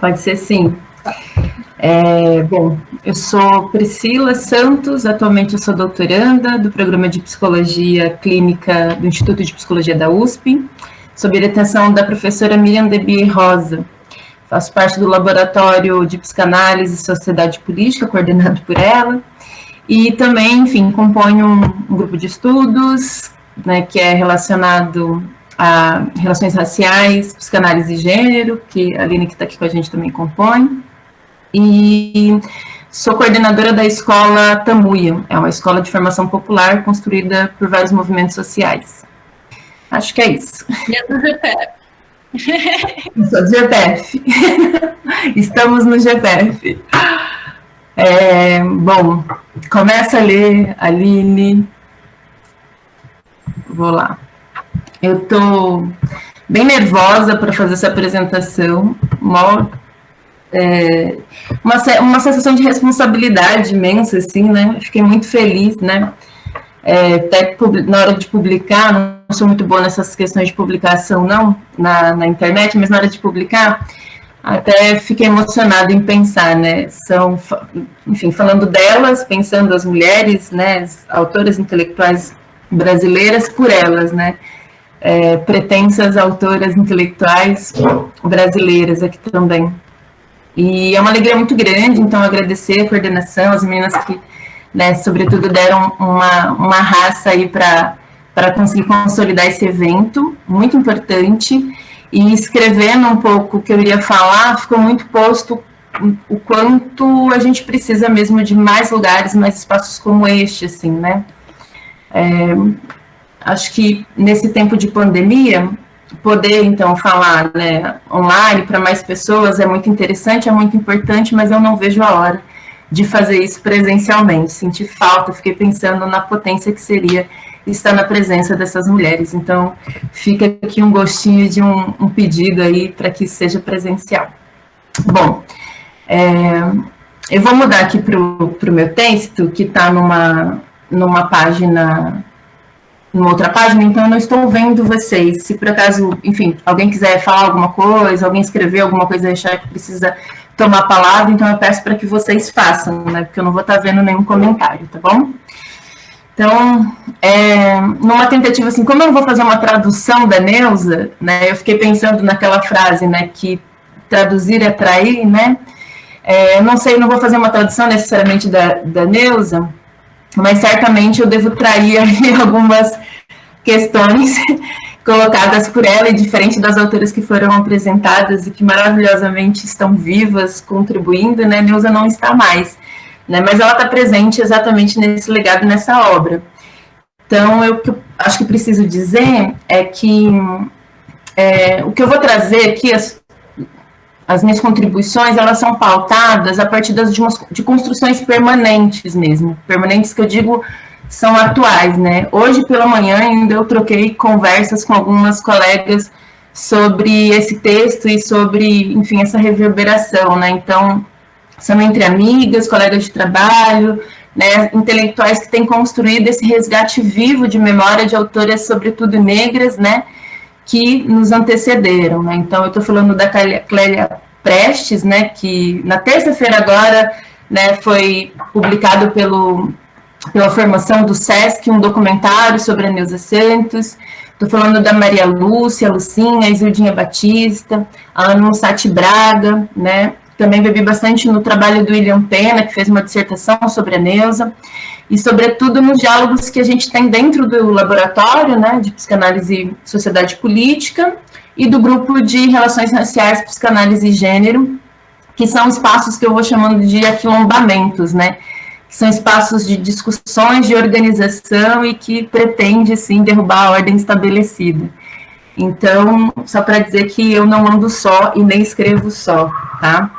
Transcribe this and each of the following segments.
Pode ser sim. Bom, eu sou Priscila Santos, atualmente eu sou doutoranda do Programa de Psicologia Clínica do Instituto de Psicologia da USP, sob orientação da professora Miriam Debier Rosa. Faço parte do Laboratório de Psicanálise e Sociedade Política, coordenado por ela, e também, enfim, componho um grupo de estudos, né, que é relacionado a relações raciais, psicanálise e gênero, que a Aline, que está aqui com a gente, também compõe. E sou coordenadora da escola Tamuia, é uma escola de formação popular construída por vários movimentos sociais. Acho que é isso. E é do GPF. Sou do GPF. Estamos no GPF. Bom, começa a ler, Aline. Vou lá. Eu estou bem nervosa para fazer essa apresentação, uma sensação de responsabilidade imensa, assim, né? Fiquei muito feliz, né? Até na hora de publicar, não sou muito boa nessas questões de publicação, não, na internet, mas na hora de publicar, até fiquei emocionada em pensar, né? Enfim, falando delas, pensando as mulheres, né? As autoras intelectuais brasileiras por elas, né? Pretensas autoras intelectuais brasileiras aqui também. E é uma alegria muito grande, então, agradecer a coordenação, as meninas que, né, sobretudo, deram uma raça aí para conseguir consolidar esse evento, muito importante, e escrevendo um pouco o que eu iria falar, ficou muito posto o quanto a gente precisa mesmo de mais lugares, mais espaços como este, assim, né? Acho que nesse tempo de pandemia, poder, então, falar, né, online para mais pessoas é muito interessante, é muito importante, mas eu não vejo a hora de fazer isso presencialmente. Senti falta, fiquei pensando na potência que seria estar na presença dessas mulheres. Então, fica aqui um gostinho de um pedido aí para que seja presencial. Bom, eu vou mudar aqui para o meu texto, que está numa página... numa outra página, então eu não estou vendo vocês. Se por acaso, enfim, alguém quiser falar alguma coisa, alguém escrever alguma coisa e achar que precisa tomar a palavra, então eu peço para que vocês façam, né, porque eu não vou estar vendo nenhum comentário, tá bom? Então, numa tentativa assim, como eu não vou fazer uma tradução da Neuza, né, eu fiquei pensando naquela frase, né, que traduzir é trair, né, eu não sei, eu não vou fazer uma tradução necessariamente da Neuza, mas certamente eu devo trair aí algumas questões colocadas por ela, e diferente das autoras que foram apresentadas e que maravilhosamente estão vivas, contribuindo, né, Neuza não está mais, né, mas ela está presente exatamente nesse legado, nessa obra. Então, eu acho que preciso dizer é que o que eu vou trazer aqui, as minhas contribuições, elas são pautadas a partir de construções permanentes mesmo. Permanentes que eu digo são atuais, né? Hoje pela manhã ainda eu troquei conversas com algumas colegas sobre esse texto e sobre, enfim, essa reverberação, né? Então, são entre amigas, colegas de trabalho, né, intelectuais que têm construído esse resgate vivo de memória de autoras, sobretudo negras, né, que nos antecederam, né? Então, eu estou falando da Clélia Prestes, né, que na terça-feira agora, né, foi publicado pela formação do SESC um documentário sobre a Neuza Santos. Estou falando da Maria Lúcia, a Lucinha, a Isildinha Batista, a Ana Mussati Braga, né? Também bebi bastante no trabalho do William Pena, que fez uma dissertação sobre a Neuza, e sobretudo nos diálogos que a gente tem dentro do laboratório, né, de psicanálise e sociedade política, e do grupo de relações raciais, psicanálise e gênero, que são espaços que eu vou chamando de aquilombamentos, né, que são espaços de discussões, de organização e que pretende, sim, derrubar a ordem estabelecida. Então, só para dizer que eu não ando só e nem escrevo só, tá?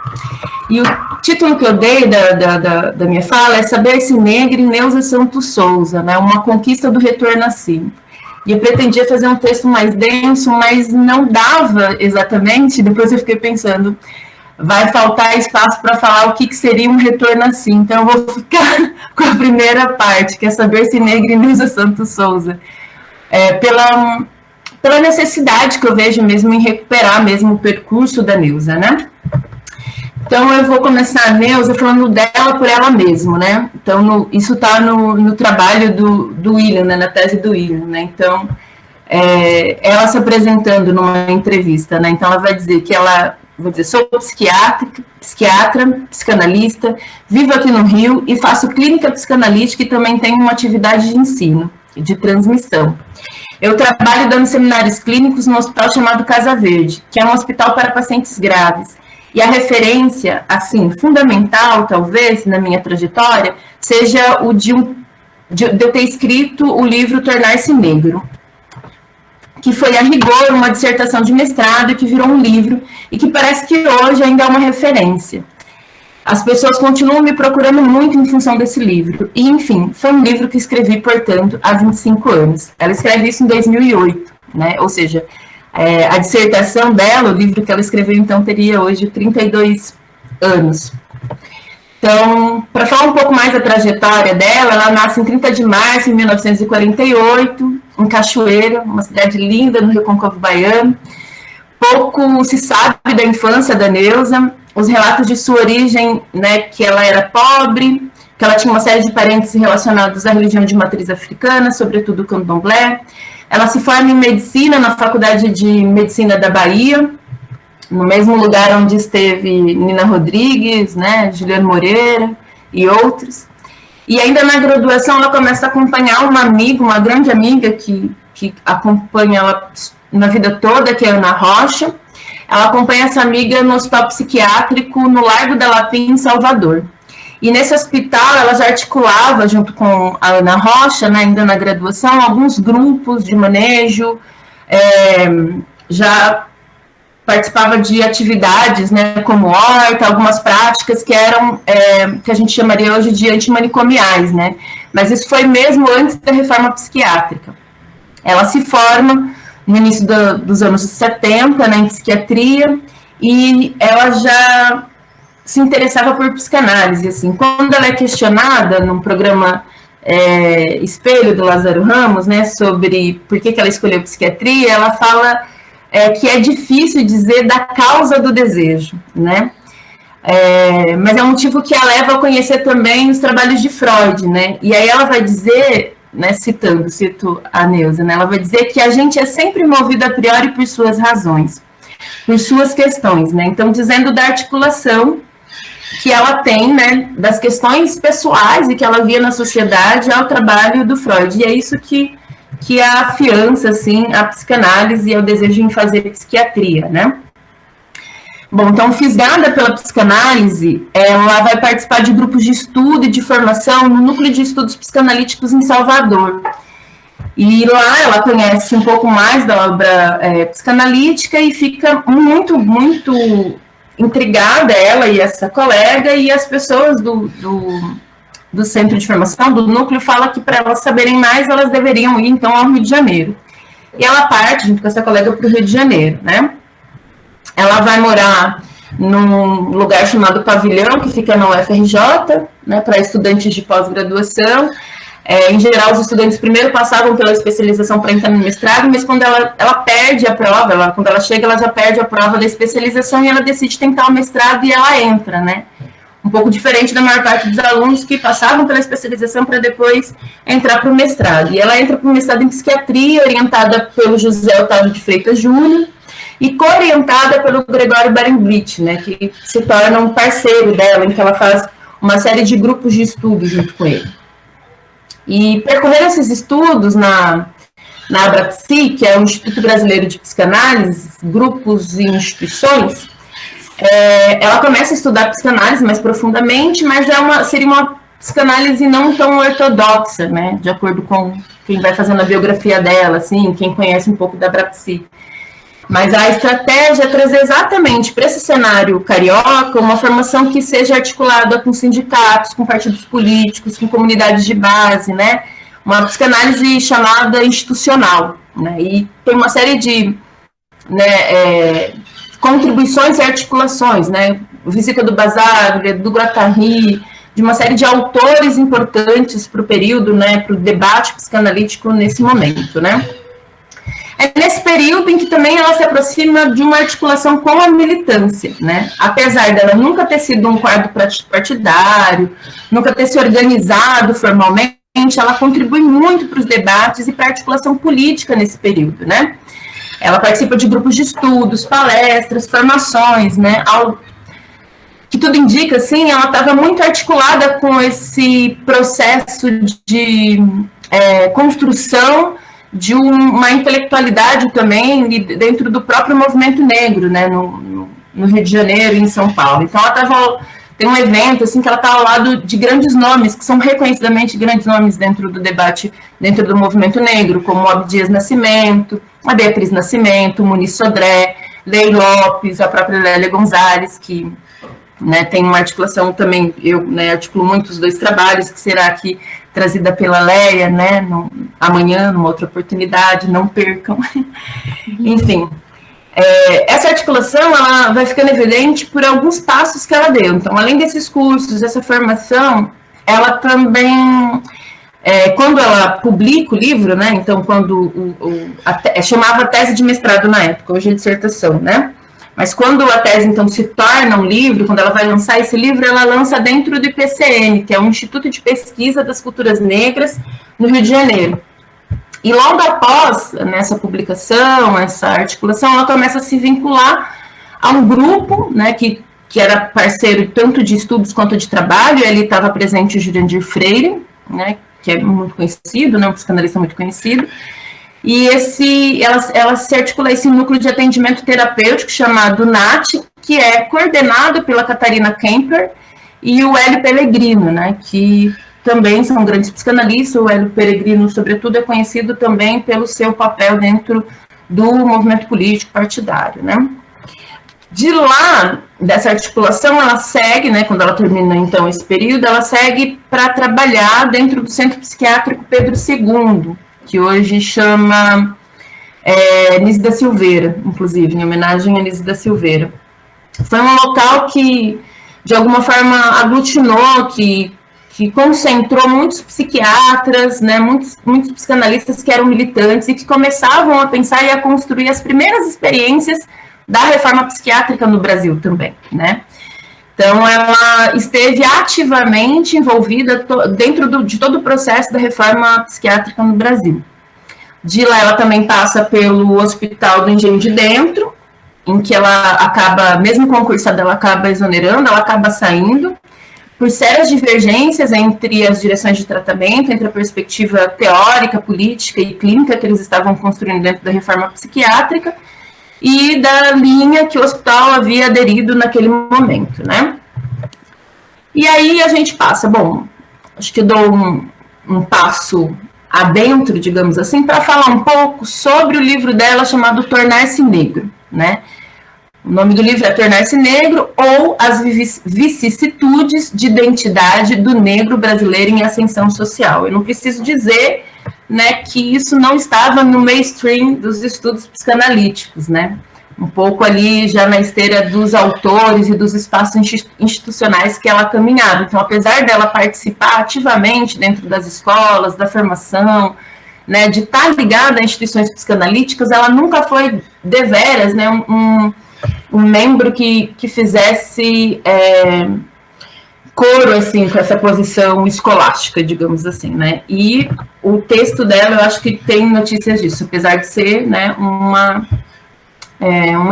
E o título que eu dei da minha fala é Saber-se Negra em Neuza Santos Souza, né? Uma conquista do retorno a si. E eu pretendia fazer um texto mais denso, mas não dava exatamente, depois eu fiquei pensando, vai faltar espaço para falar o que seria um retorno a si. Então, eu vou ficar com a primeira parte, que é Saber-se Negra em Neuza Santos Souza. Pela necessidade que eu vejo mesmo em recuperar mesmo o percurso da Neuza, né? Então, eu vou começar, Neuza, falando dela por ela mesma, né? Então, isso está no trabalho do William, né? Na tese do William, né? Então, ela se apresentando numa entrevista, né? Então, ela vai dizer que sou psiquiatra, psicanalista, vivo aqui no Rio e faço clínica psicanalítica e também tenho uma atividade de ensino, de transmissão. Eu trabalho dando seminários clínicos no hospital chamado Casa Verde, que é um hospital para pacientes graves. E a referência, assim, fundamental, talvez, na minha trajetória, seja o de eu ter escrito o livro Tornar-se Negro, que foi, a rigor, uma dissertação de mestrado, que virou um livro, e que parece que hoje ainda é uma referência. As pessoas continuam me procurando muito em função desse livro. E, enfim, foi um livro que escrevi, portanto, há 25 anos. Ela escreve isso em 2008, né? Ou seja, a dissertação dela, o livro que ela escreveu, então, teria hoje 32 anos. Então, para falar um pouco mais da trajetória dela, ela nasce em 30 de março de 1948, em Cachoeira, uma cidade linda no Recôncavo Baiano. Pouco se sabe da infância da Neuza. Os relatos de sua origem, né, que ela era pobre, que ela tinha uma série de parentes relacionados à religião de matriz africana, sobretudo o candomblé. Ela se forma em medicina na Faculdade de Medicina da Bahia, no mesmo lugar onde esteve Nina Rodrigues, né, Juliano Moreira e outros. E ainda na graduação ela começa a acompanhar uma amiga, uma grande amiga que acompanha ela na vida toda, que é a Ana Rocha. Ela acompanha essa amiga no hospital psiquiátrico no Largo da Lapim, em Salvador. E nesse hospital ela já articulava, junto com a Ana Rocha, né, ainda na graduação, alguns grupos de manejo, já participava de atividades, né, como horta, algumas práticas que eram, que a gente chamaria hoje de antimanicomiais, né? Mas isso foi mesmo antes da reforma psiquiátrica. Ela se forma no início dos anos 70, né, em psiquiatria, e ela já se interessava por psicanálise, assim. Quando ela é questionada num programa Espelho, do Lázaro Ramos, né, sobre por que ela escolheu psiquiatria, ela fala que é difícil dizer da causa do desejo, né, mas é um motivo que a leva a conhecer também os trabalhos de Freud, né, e aí ela vai dizer, né, cito a Neuza, né, ela vai dizer que a gente é sempre movido a priori por suas razões, por suas questões, né, então dizendo da articulação que ela tem, né, das questões pessoais e que ela via na sociedade ao trabalho do Freud, e é isso que afiança, assim, a psicanálise e o desejo em fazer psiquiatria, né. Bom, então, fisgada pela psicanálise, ela vai participar de grupos de estudo e de formação no Núcleo de Estudos Psicanalíticos em Salvador. E lá ela conhece um pouco mais da obra psicanalítica e fica muito, muito intrigada, ela e essa colega, e as pessoas do centro de formação, do núcleo, falam que para elas saberem mais, elas deveriam ir, então, ao Rio de Janeiro. E ela parte, junto com essa colega, para o Rio de Janeiro, né? Ela vai morar num lugar chamado Pavilhão, que fica na UFRJ, né, para estudantes de pós-graduação. Em geral, os estudantes primeiro passavam pela especialização para entrar no mestrado, mas quando ela perde a prova, quando ela chega, ela já perde a prova da especialização e ela decide tentar o mestrado e ela entra, né? Um pouco diferente da maior parte dos alunos que passavam pela especialização para depois entrar para o mestrado. E ela entra para o mestrado em psiquiatria, orientada pelo José Otávio de Freitas Júnior, e co-orientada pelo Gregório Barenblith, né, que se torna um parceiro dela, em que ela faz uma série de grupos de estudo junto com ele. E percorrendo esses estudos na ABRAPSI, que é o Instituto Brasileiro de Psicanálise, grupos e instituições, ela começa a estudar psicanálise mais profundamente, mas seria uma psicanálise não tão ortodoxa, né, de acordo com quem vai fazendo a biografia dela, assim, quem conhece um pouco da ABRAPSI. Mas a estratégia é trazer exatamente para esse cenário carioca uma formação que seja articulada com sindicatos, com partidos políticos, com comunidades de base, né? Uma psicanálise chamada institucional, né? E tem uma série de contribuições e articulações, né? Visita do Basaglia, do Guattari, de uma série de autores importantes para o período, né? Para o debate psicanalítico nesse momento, né? É nesse período em que também ela se aproxima de uma articulação com a militância, né? Apesar dela nunca ter sido um quadro partidário, nunca ter se organizado formalmente, ela contribui muito para os debates e para a articulação política nesse período, né? Ela participa de grupos de estudos, palestras, formações, né? Que tudo indica, assim, ela estava muito articulada com esse processo de construção de uma intelectualidade também dentro do próprio movimento negro, né, no Rio de Janeiro e em São Paulo. Então, tem um evento assim que ela está ao lado de grandes nomes, que são reconhecidamente grandes nomes dentro do debate, dentro do movimento negro, como Abdias Nascimento, a Beatriz Nascimento, Muniz Sodré, Lei Lopes, a própria Lélia Gonzalez, que, né, tem uma articulação também, eu, né, articulo muito os dois trabalhos, que será aqui trazida pela Lélia, né, amanhã, numa outra oportunidade, não percam. Enfim, essa articulação, ela vai ficando evidente por alguns passos que ela deu. Então, além desses cursos, essa formação, ela também, quando ela publica o livro, né, então, quando chamava tese de mestrado na época, hoje é dissertação, né, mas quando a tese, então, se torna um livro, quando ela vai lançar esse livro, ela lança dentro do IPCN, que é o Instituto de Pesquisa das Culturas Negras, no Rio de Janeiro. E logo após, nessa publicação, essa articulação, ela começa a se vincular a um grupo, né, que era parceiro tanto de estudos quanto de trabalho. Ali estava presente o Jurandir Freire, né, que é muito conhecido, né, um psicanalista muito conhecido. E ela se articula esse núcleo de atendimento terapêutico chamado NAT, que é coordenado pela Catarina Kemper e o Hélio Pellegrino, né, que também são grandes psicanalistas. O Hélio Pellegrino, sobretudo, é conhecido também pelo seu papel dentro do movimento político partidário, né. De lá, dessa articulação, ela segue, né, quando ela termina, então, esse período, ela segue para trabalhar dentro do Centro Psiquiátrico Pedro II, que hoje chama Nise da Silveira, inclusive, em homenagem a Nise da Silveira. Foi um local que, de alguma forma, aglutinou, que concentrou muitos psiquiatras, né, muitos psicanalistas que eram militantes e que começavam a pensar e a construir as primeiras experiências da reforma psiquiátrica no Brasil também, né. Então, ela esteve ativamente envolvida dentro de todo o processo da reforma psiquiátrica no Brasil. De lá, ela também passa pelo Hospital do Engenho de Dentro, em que ela acaba, mesmo concursada, ela acaba exonerando, ela acaba saindo, por sérias divergências entre as direções de tratamento, entre a perspectiva teórica, política e clínica que eles estavam construindo dentro da reforma psiquiátrica, e da linha que o hospital havia aderido naquele momento, né? E aí a gente passa, bom, acho que eu dou um passo adentro, digamos assim, para falar um pouco sobre o livro dela chamado Tornar-se Negro, né? O nome do livro é Tornar-se Negro, ou As Vicissitudes de Identidade do Negro Brasileiro em Ascensão Social. Eu não preciso dizer, né, que isso não estava no mainstream dos estudos psicanalíticos, né? Um pouco ali já na esteira dos autores e dos espaços institucionais que ela caminhava. Então, apesar dela participar ativamente dentro das escolas, da formação, né, de estar ligada a instituições psicanalíticas, ela nunca foi deveras, né, um membro que fizesse coro, assim, com essa posição escolástica, digamos assim, né, e o texto dela, eu acho que tem notícias disso, apesar de ser, né, uma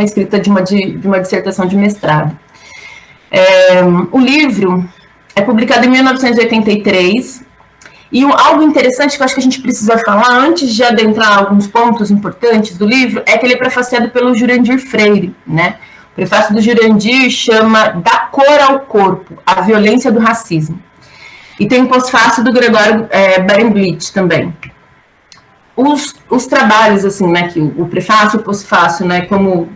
escrita de uma dissertação de mestrado. O livro é publicado em 1983, e algo interessante que eu acho que a gente precisa falar, antes de adentrar alguns pontos importantes do livro, é que ele é prefaciado pelo Jurandir Freire, né? O prefácio do Jurandir chama Da Cor ao Corpo, a Violência do Racismo. E tem o pós-fácio do Gregório Barenblit também. Os trabalhos, assim, né, que o prefácio e o pós-fácio, né, como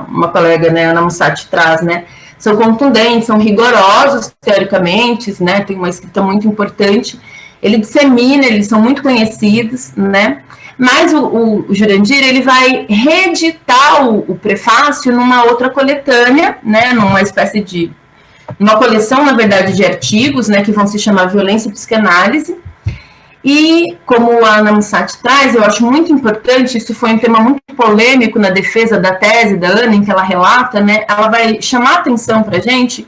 uma colega, né, Ana Mussati traz, né, são contundentes, são rigorosos, teoricamente, né, tem uma escrita muito importante, ele dissemina, eles são muito conhecidos, né, mas o Jurandir, ele vai reeditar o prefácio numa outra coletânea, né, numa espécie de, uma coleção, na verdade, de artigos, né, que vão se chamar Violência e Psicanálise, E, como a Ana Mussati traz, eu acho muito importante, isso foi um tema muito polêmico na defesa da tese da Ana, em que ela relata, né, ela vai chamar a atenção para a gente,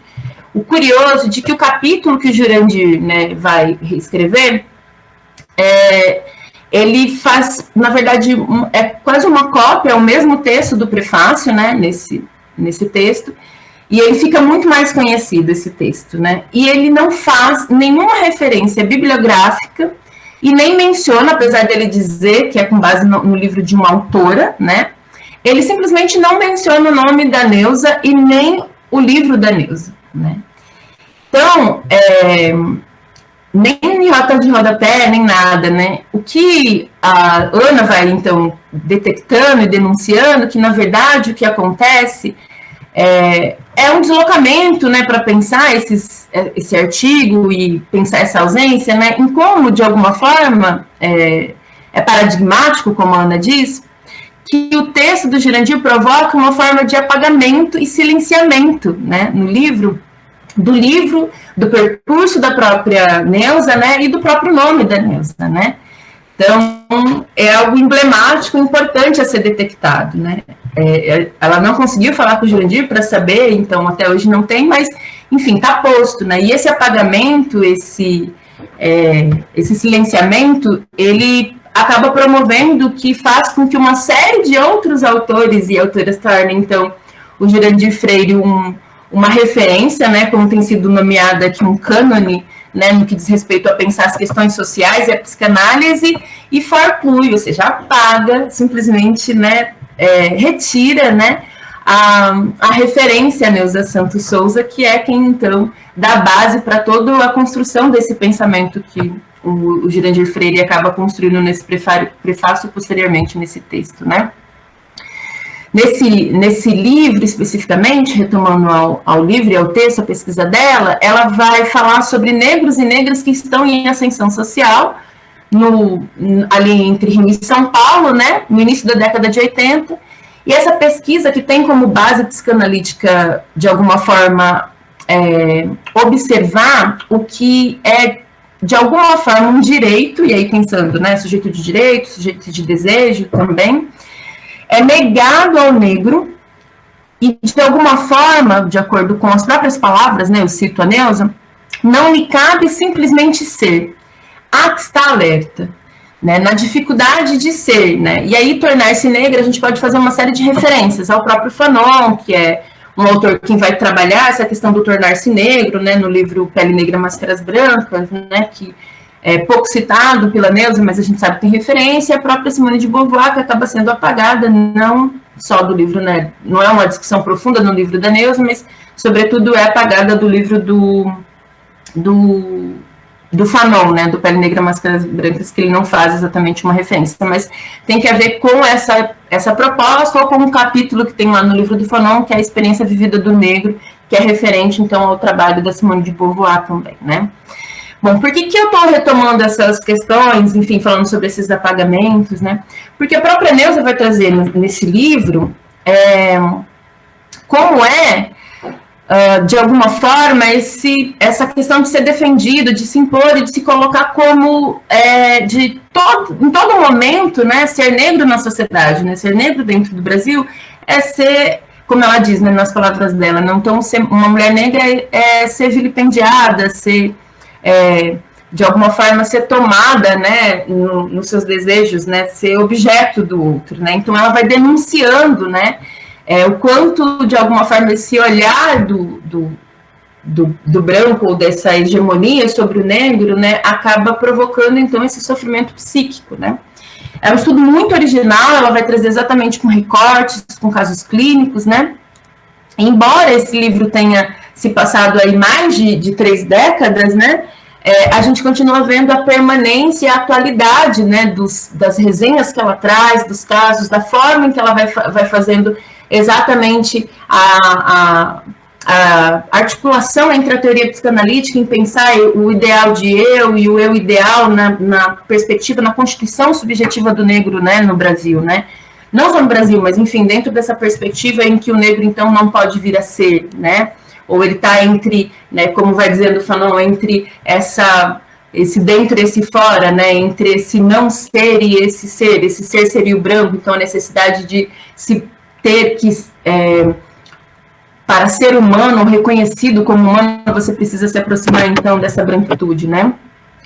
o curioso de que o capítulo que o Jurandir, né, vai reescrever, ele faz, na verdade, é quase uma cópia, é o mesmo texto do prefácio, né, nesse texto, e ele fica muito mais conhecido, esse texto, né, e ele não faz nenhuma referência bibliográfica e nem menciona, apesar dele dizer que é com base no livro de uma autora, né, ele simplesmente não menciona o nome da Neuza e nem o livro da Neuza, né. Então, nem nota de rodapé, nem nada, né? O que a Ana vai, então, detectando e denunciando, que, na verdade, o que acontece é um deslocamento, né, para pensar esse artigo e pensar essa ausência, né, em como, de alguma forma, é paradigmático, como a Ana diz, que o texto do Jurandir provoca uma forma de apagamento e silenciamento, né, no livro, do percurso da própria Neuza, né, e do próprio nome da Neuza, né. Então, é algo emblemático, importante a ser detectado, né. Ela não conseguiu falar com o Jurandir para saber, então até hoje não tem, mas, enfim, está posto, né. E esse apagamento, esse silenciamento, ele acaba promovendo que faz com que uma série de outros autores e autoras tornem, então, o Jurandir Freire uma referência, né, como tem sido nomeada aqui, um cânone, né, no que diz respeito a pensar as questões sociais e a psicanálise, e forclui, ou seja, apaga, simplesmente, né, retira, né, a referência a Neuza Santos Souza, que é quem, então, dá base para toda a construção desse pensamento que o Jurandir Freire acaba construindo nesse prefácio posteriormente nesse texto, né. Nesse livro, especificamente, retomando ao livro e ao texto, a pesquisa dela, ela vai falar sobre negros e negras que estão em ascensão social, ali entre Rio e São Paulo, né, no início da década de 80, e essa pesquisa que tem como base psicanalítica, de alguma forma, observar o que é, de alguma forma, um direito, e aí pensando, né, sujeito de direito, sujeito de desejo também, é negado ao negro e, de alguma forma, de acordo com as próprias palavras, né, eu cito a Neuza, não lhe cabe simplesmente ser. Há que estar alerta, né, na dificuldade de ser, né, e aí tornar-se negra, a gente pode fazer uma série de referências ao próprio Fanon, que é um autor que vai trabalhar essa questão do tornar-se negro, né, no livro Pele Negra, Máscaras Brancas, né, que é pouco citado pela Neuza, mas a gente sabe que tem referência, a própria Simone de Beauvoir, que acaba sendo apagada, não só do livro, né, não é uma discussão profunda no livro da Neuza, mas, sobretudo, é apagada do livro do Fanon, né, do Pele Negra, Máscaras Brancas, que ele não faz exatamente uma referência, mas tem que ver com essa proposta, ou com um capítulo que tem lá no livro do Fanon, que é a experiência vivida do negro, que é referente, então, ao trabalho da Simone de Beauvoir também, né. Bom, por que eu estou retomando essas questões, enfim, falando sobre esses apagamentos, né? Porque a própria Neuza vai trazer nesse livro como de alguma forma, essa questão de ser defendido, de se impor e de se colocar como, em todo momento, né, ser negro na sociedade, né, ser negro dentro do Brasil é ser, como ela diz, né, nas palavras dela, não tão ser uma mulher negra é ser vilipendiada, ser... de alguma forma ser tomada, né, nos seus desejos, né, ser objeto do outro, né, então ela vai denunciando, né, o quanto, de alguma forma, esse olhar do branco, ou dessa hegemonia sobre o negro, né, acaba provocando, então, esse sofrimento psíquico, né. É um estudo muito original, ela vai trazer exatamente com recortes, com casos clínicos, né, embora esse livro tenha se passado aí mais de 3 décadas, né, a gente continua vendo a permanência e a atualidade, né, das resenhas que ela traz, dos casos, da forma em que ela vai fazendo exatamente a articulação entre a teoria psicanalítica em pensar o ideal de eu e o eu ideal na perspectiva, na constituição subjetiva do negro, né, no Brasil, né, não só no Brasil, mas, enfim, dentro dessa perspectiva em que o negro, então, não pode vir a ser, né, ou ele está entre, né, como vai dizendo o Fanon, entre essa esse dentro e esse fora, né, entre esse não ser e esse ser seria o branco, então a necessidade de se ter que, para ser humano, reconhecido como humano, você precisa se aproximar, então, dessa branquitude, né?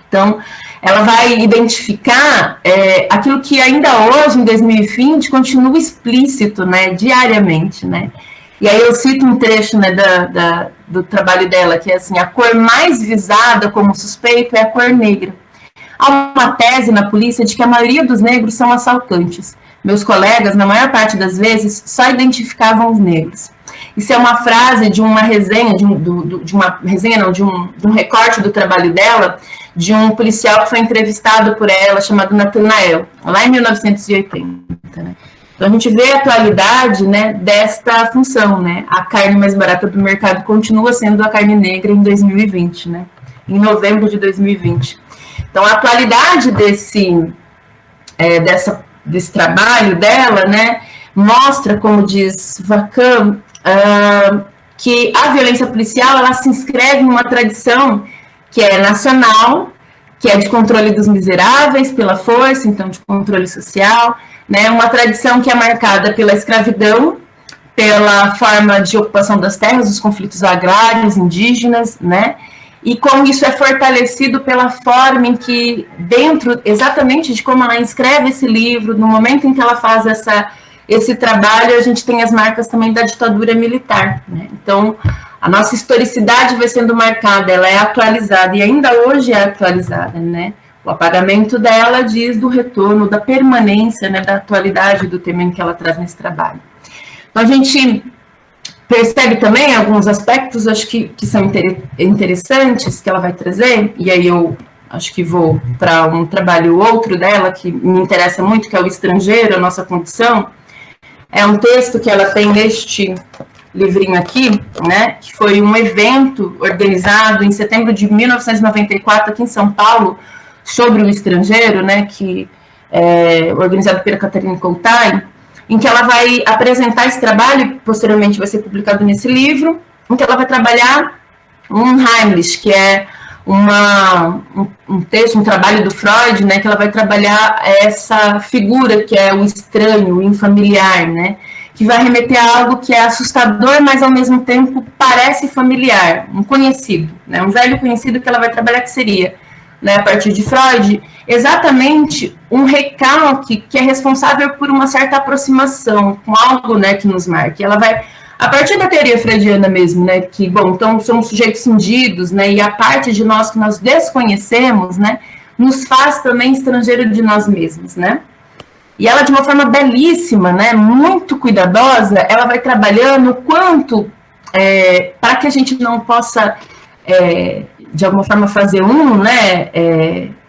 Então, ela vai identificar aquilo que ainda hoje, em 2020, continua explícito, né, diariamente, né? E aí eu cito um trecho, né, do trabalho dela, que é assim: a cor mais visada como suspeito é a cor negra. Há uma tese na polícia de que a maioria dos negros são assaltantes. Meus colegas, na maior parte das vezes, só identificavam os negros. Isso é uma frase de uma resenha, de um recorte do trabalho dela, de um policial que foi entrevistado por ela, chamado Nathanael, lá em 1980, né? Então, a gente vê a atualidade, né, desta função, né? A carne mais barata do mercado continua sendo a carne negra em 2020, né? Em novembro de 2020. Então, a atualidade desse trabalho dela, né, mostra, como diz Vacan, que a violência policial, ela se inscreve em uma tradição que é nacional, que é de controle dos miseráveis pela força, então de controle social, né, uma tradição que é marcada pela escravidão, pela forma de ocupação das terras, dos conflitos agrários, indígenas, né, e como isso é fortalecido pela forma em que, dentro exatamente de como ela escreve esse livro, no momento em que ela faz esse trabalho, a gente tem as marcas também da ditadura militar, né? Então, a nossa historicidade vai sendo marcada, ela é atualizada, e ainda hoje é atualizada, né? O apagamento dela diz do retorno, da permanência, né, da atualidade do tema em que ela traz nesse trabalho. Então, a gente percebe também alguns aspectos, acho que são interessantes, que ela vai trazer, e aí eu acho que vou para um trabalho outro dela, que me interessa muito, que é o Estrangeiro, a Nossa Condição. É um texto que ela tem neste livrinho aqui, né, que foi um evento organizado em setembro de 1994 aqui em São Paulo, sobre o estrangeiro, né, que é organizado pela Catarina Coutai, em que ela vai apresentar esse trabalho, e posteriormente vai ser publicado nesse livro, em que ela vai trabalhar um Heimlich, que é um texto, um trabalho do Freud, né, que ela vai trabalhar essa figura que é o estranho, o infamiliar, né, que vai remeter a algo que é assustador, mas ao mesmo tempo parece familiar, um conhecido, né, um velho conhecido que ela vai trabalhar, que seria, né, a partir de Freud, exatamente um recalque que é responsável por uma certa aproximação com algo, né, que nos marque. Ela vai, a partir da teoria freudiana mesmo, né, que, bom, então somos sujeitos cindidos, né, e a parte de nós que nós desconhecemos, né, nos faz também estrangeiro de nós mesmos, né. E ela, de uma forma belíssima, né, muito cuidadosa, ela vai trabalhando o quanto, para que a gente não possa, de alguma forma, fazer né,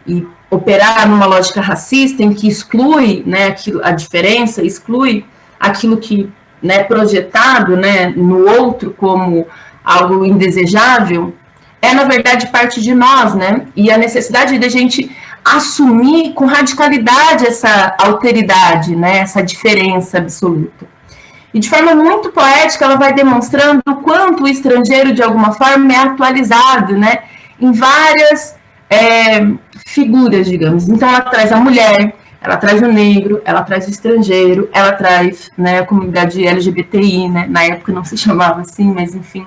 e operar numa lógica racista, em que exclui, né, a diferença, exclui aquilo que, né, projetado, né, no outro como algo indesejável, na verdade, parte de nós, né, e a necessidade de a gente assumir com radicalidade essa alteridade, né, essa diferença absoluta. E de forma muito poética, ela vai demonstrando o quanto o estrangeiro, de alguma forma, é atualizado, né, em várias figuras, digamos. Então, ela traz a mulher, ela traz o negro, ela traz o estrangeiro, ela traz, né, a comunidade LGBTI, né, na época não se chamava assim, mas enfim.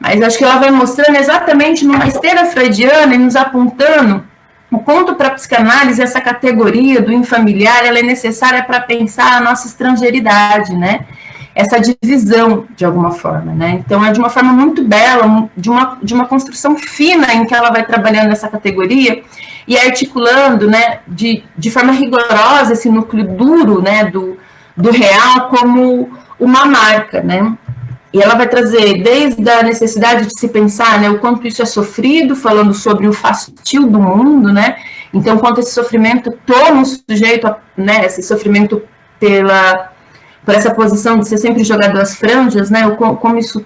Mas acho que ela vai mostrando exatamente numa esteira freudiana e nos apontando o quanto para a psicanálise essa categoria do infamiliar ela é necessária para pensar a nossa estrangeiridade, né? Essa divisão, de alguma forma, né? Então, é de uma forma muito bela, de uma construção fina em que ela vai trabalhando essa categoria e articulando, né, de forma rigorosa esse núcleo duro, né, do real como uma marca, né? E ela vai trazer desde a necessidade de se pensar, né, o quanto isso é sofrido, falando sobre o fastio do mundo, né? Então, quanto esse sofrimento toma o sujeito, né, esse sofrimento por essa posição de ser sempre jogado às franjas, né, como isso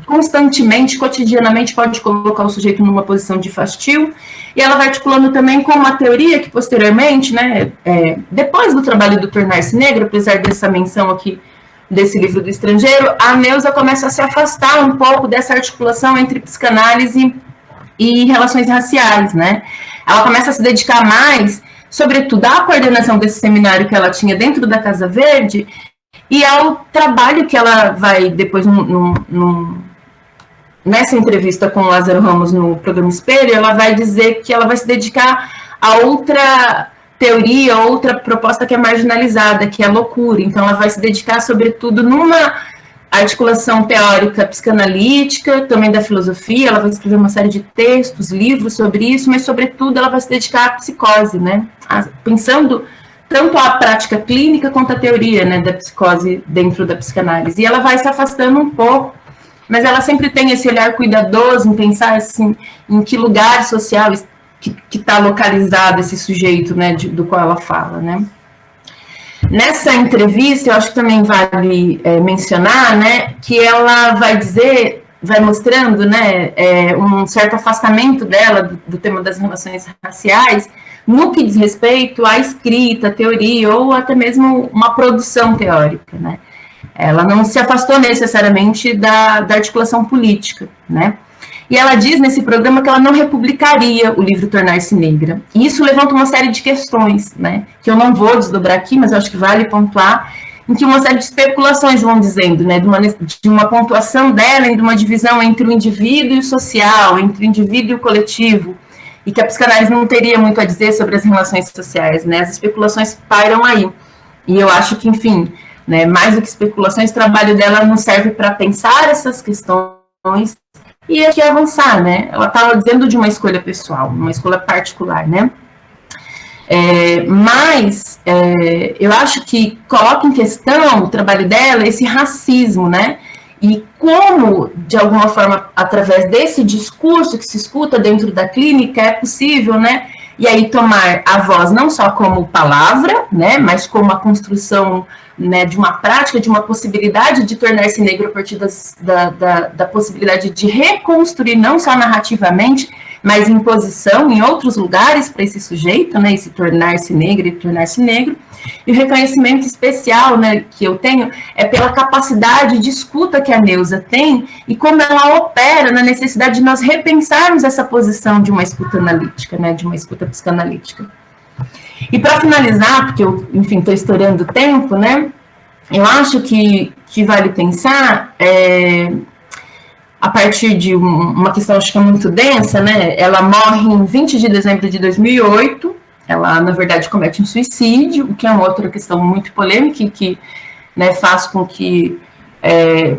constantemente, cotidianamente pode colocar o sujeito numa posição de fastio, e ela vai articulando também com uma teoria que posteriormente, né, depois do trabalho do Tornar-se Negro, apesar dessa menção aqui desse livro do estrangeiro, a Neuza começa a se afastar um pouco dessa articulação entre psicanálise e relações raciais, né? Ela começa a se dedicar mais, sobretudo, à coordenação desse seminário que ela tinha dentro da Casa Verde e ao trabalho que ela vai depois, nessa entrevista com o Lázaro Ramos no programa Espelho, ela vai dizer que ela vai se dedicar a outra teoria, outra proposta que é marginalizada, que é a loucura. Então, ela vai se dedicar, sobretudo, numa articulação teórica psicanalítica, também da filosofia. Ela vai escrever uma série de textos, livros sobre isso, mas, sobretudo, ela vai se dedicar à psicose, né? Pensando tanto a prática clínica quanto a teoria, né, da psicose dentro da psicanálise. E ela vai se afastando um pouco, mas ela sempre tem esse olhar cuidadoso em pensar, assim, em que lugar social que está localizado esse sujeito, né, do qual ela fala, né. Nessa entrevista, eu acho que também vale mencionar, né, que ela vai dizer, vai mostrando, né, um certo afastamento dela do tema das relações raciais, no que diz respeito à escrita, teoria, ou até mesmo uma produção teórica, né. Ela não se afastou necessariamente da articulação política, né. E ela diz nesse programa que ela não republicaria o livro Tornar-se Negra. E isso levanta uma série de questões, né, que eu não vou desdobrar aqui, mas eu acho que vale pontuar, em que uma série de especulações vão dizendo, né, de uma pontuação dela, de uma divisão entre o indivíduo e o social, entre o indivíduo e o coletivo, e que a psicanálise não teria muito a dizer sobre as relações sociais, né, as especulações pairam aí. E eu acho que, enfim, né, mais do que especulações, o trabalho dela não serve para pensar essas questões e aqui avançar, né? Ela estava dizendo de uma escolha pessoal, uma escolha particular, né? Mas eu acho que coloca em questão o trabalho dela esse racismo, né? E como, de alguma forma, através desse discurso que se escuta dentro da clínica, é possível, né? E aí tomar a voz não só como palavra, né? Mas como a construção, né, de uma prática, de uma possibilidade de tornar-se negro a partir da possibilidade de reconstruir, não só narrativamente, mas em posição em outros lugares para esse sujeito, né, e se tornar-se negro e tornar-se negro. E o reconhecimento especial, né, que eu tenho é pela capacidade de escuta que a Neuza tem e como ela opera na necessidade de nós repensarmos essa posição de uma escuta analítica, né, de uma escuta psicanalítica. E para finalizar, porque eu, enfim, estou estourando o tempo, né, eu acho que vale pensar, a partir de uma questão, acho que é muito densa, né, ela morre em 20 de dezembro de 2008, ela, na verdade, comete um suicídio, o que é uma outra questão muito polêmica e que, né, faz com que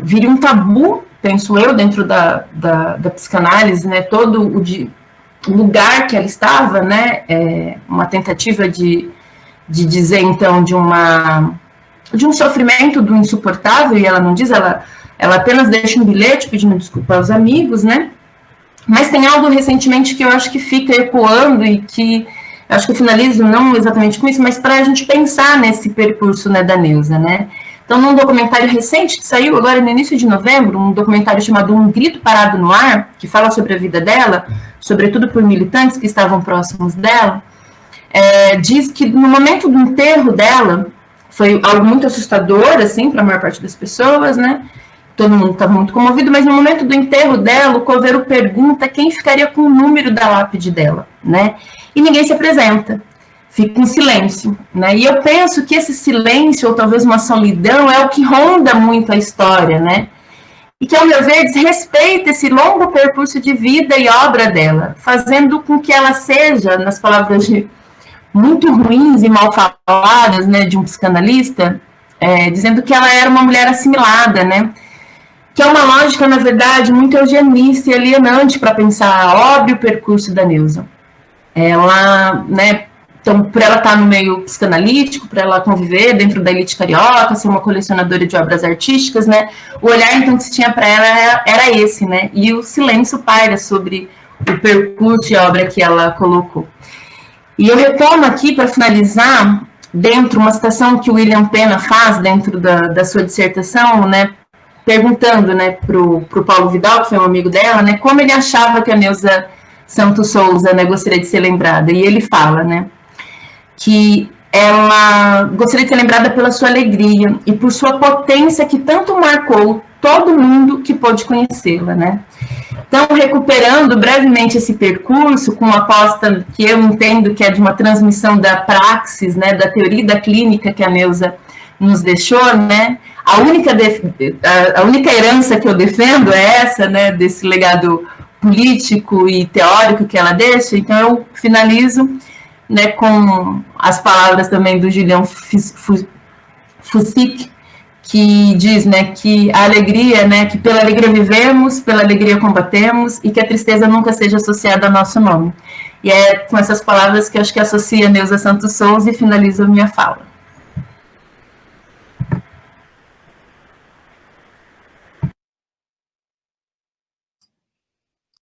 vire um tabu, penso eu, dentro da psicanálise, né, todo o lugar que ela estava, né, uma tentativa de dizer, então, de um sofrimento do insuportável, e ela não diz, ela apenas deixa um bilhete pedindo desculpa aos amigos, né, mas tem algo recentemente que eu acho que fica ecoando e que eu acho que eu finalizo não exatamente com isso, mas para a gente pensar nesse percurso, né, da Neuza, né. Então, num documentário recente que saiu agora no início de novembro, um documentário chamado Um Grito Parado no Ar, que fala sobre a vida dela, sobretudo por militantes que estavam próximos dela, diz que no momento do enterro dela, foi algo muito assustador, assim, para a maior parte das pessoas, né, todo mundo estava muito comovido, mas no momento do enterro dela, o coveiro pergunta quem ficaria com o número da lápide dela, né, e ninguém se apresenta. Fica em silêncio, né? E eu penso que esse silêncio, ou talvez uma solidão, é o que ronda muito a história, né? E que, ao meu ver, desrespeita esse longo percurso de vida e obra dela, fazendo com que ela seja, nas palavras muito ruins e mal faladas, né, de um psicanalista, dizendo que ela era uma mulher assimilada, né? Que é uma lógica, na verdade, muito eugenista e alienante para pensar a obra e o percurso da Neuza. Ela, né, então, por ela estar no meio psicanalítico, por ela conviver dentro da elite carioca, ser uma colecionadora de obras artísticas, né, o olhar, então, que se tinha para ela era esse, né, e o silêncio paira sobre o percurso e a obra que ela colocou. E eu retomo aqui, para finalizar, dentro, uma citação que o William Pena faz dentro da sua dissertação, né, perguntando, né, para o Paulo Vidal, que foi um amigo dela, né, como ele achava que a Neuza Santos Souza, né, gostaria de ser lembrada, e ele fala, né, que ela gostaria de ser lembrada pela sua alegria e por sua potência que tanto marcou todo mundo que pôde conhecê-la, né? Então, recuperando brevemente esse percurso, com uma aposta que eu entendo que é de uma transmissão da praxis, né, da teoria da clínica que a Neuza nos deixou, né? A única herança que eu defendo é essa, né, desse legado político e teórico que ela deixa. Então, eu finalizo, né, com as palavras também do Julian Fusic, que diz, né, que a alegria, né, que pela alegria vivemos, pela alegria combatemos, e que a tristeza nunca seja associada ao nosso nome. E é com essas palavras que eu acho que associa Neuza Santos Souza e finalizo a minha fala.